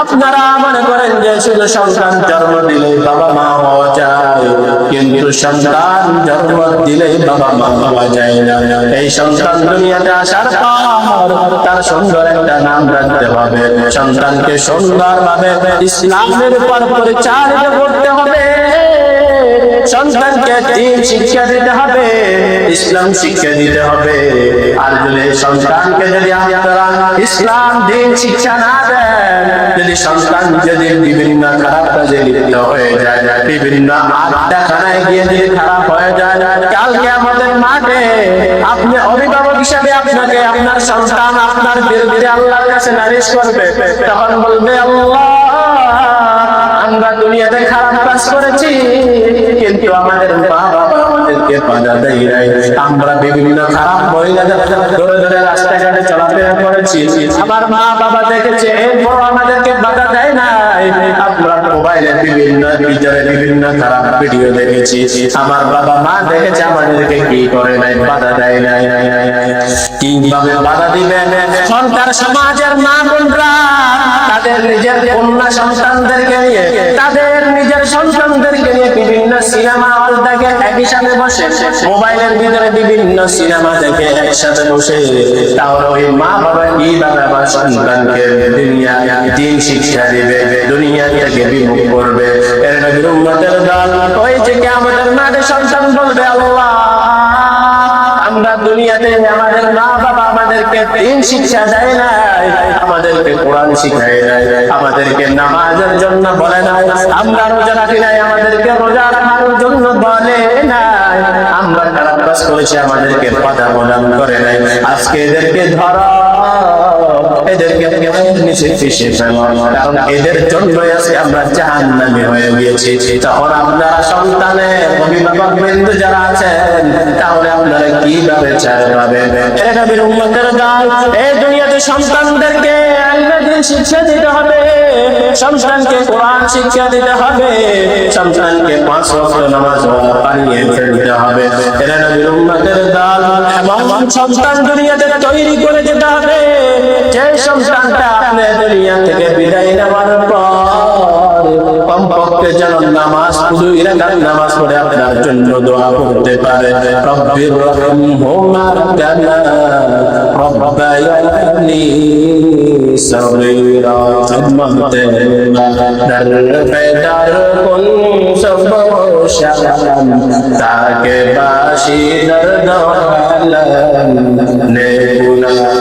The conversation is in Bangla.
আপনারা মনে করেন যে শুধু সন্তান জন্ম দিলেই বাবা মা হওয়া যায়, কিন্তু সন্তান জন্ম দিলেই বাবা মা হওয়া যায় না। এই সন্তান দুনিয়াতে আসার পর তার সুন্দর একটা নাম রাখতে হবে, সন্তানকে সুন্দরভাবে ইসলামের উপর পরিচালিত করতে হবে, সন্তানকে দ্বীন শিক্ষা দিতে হবে, ইসলাম শিক্ষা দিতে হবে। আর যদি সন্তানকে যদি আপনারা ইসলাম দ্বীন শিক্ষা না দেন, যদি সন্তান যদি বিভিন্ন খারাপ কাজে লিপ্ত হয়ে যায়, বিভিন্ন আড্ডাখানায় গিয়ে যদি খারাপ হয়ে যায়, কালকে আমাদের মাঠে আপনি অভিভাবক হিসাবে আপনাকে আপনার সন্তান আপনার বিরুদ্ধে আল্লাহর কাছে নালিশ করবে, তখন বলবে আল্লাহ আমরা দুনিয়াতে খারাপ কাজ করেছি, কিন্তু আমাদের মা বাবা আমাদেরকে বাধা দেয় নাই। আমরা বিভিন্ন খারাপ মহিলাদের ধরে ধরে রাস্তাঘাটে চলাফেরা করেছি, আমার মা বাবা দেখেছে, এরপর আমাদেরকে বাধা দেয় নাই। আমরা মোবাইলে বিভিন্ন ভিতরে বিভিন্ন খারাপ ভিডিও দেখেছি, আমার বাবা মা দেখেছে, আমাদেরকে কি করে নাই, বাধা দেয় নাই। কিভাবে বাধা দিবেন? সরকার সমাজের মা বোনরা তাদের নিজের কন্যা সন্তানদেরকে নিয়ে, তাদের নিজের সন্তানদেরকে নিয়ে বিভিন্ন সিনেমা হল দেখে, একই সাথে বসে মোবাইলের ভিতরে বিভিন্ন সিনেমা দেখে একসাথে বসে, তাহলে ওই মা বাবা কিভাবে আমার সন্তানকে দুনিয়া দ্বীন শিক্ষা দিবে, দুনিয়া থেকে বিমুখ করবে? এর নবীর উম্মতের দল ওই যে কিয়ামতের মাঠে সন্তান বলবে আল্লাহ আমরা দুনিয়াতে আমাদের মা বাবা আমাদেরকে দ্বীন শিক্ষা দেয় নাই, আমাদেরকে কোরআন শিখায় নাই, আমাদেরকে নামাজের জন্য বলে নাই, আমরা রোজা রাখি নাই, আমাদেরকে রোজা রাখার জন্য বলে নাই, আমরা খারাপ কাজ করেছি, আমাদেরকে বাধা প্রদান করে নাই। আজকে এদেরকে ধরো, এদেরকে নিচে ফেসে ফেলো, কারণ এদের জন্যই আজকে আমরা জাহান্নামী হয়ে গিয়েছি। তখন আপনারা সন্তানের অভিভাবক বৃন্দ যারা আছেন, তাহলে আপনারা কিভাবে চায় পাবেন? এটা নবীর উম্মতের দল, এই দুনিয়াতে সন্তানদেরকে দ্বীন শিক্ষা দিতে হবে, সন্তানকে কোরআন শিক্ষা দিতে হবে, সন্তানকে 5 ওয়াক্ত নামাজ পাঠিয়ে ফেলতে হবে। এটা নবীর উম্মতের দল। এমন সন্তান দুনিয়াতে তৈরি করে যেতে হবে যে সন্তানটা আপনি দুনিয়া থেকে বিদায় নেওয়ার পর কমপক্ষে যেন নামাজ, 2 রাকাত নামাজ পড়ে আপনার জন্য দোয়া করতে পারে, রব্বির রহমহুমা কামা রব্বায়ানি সগীরা। در পেদার কোন সব শান তাকে বাসি দর্দ আলম নে গুনাহ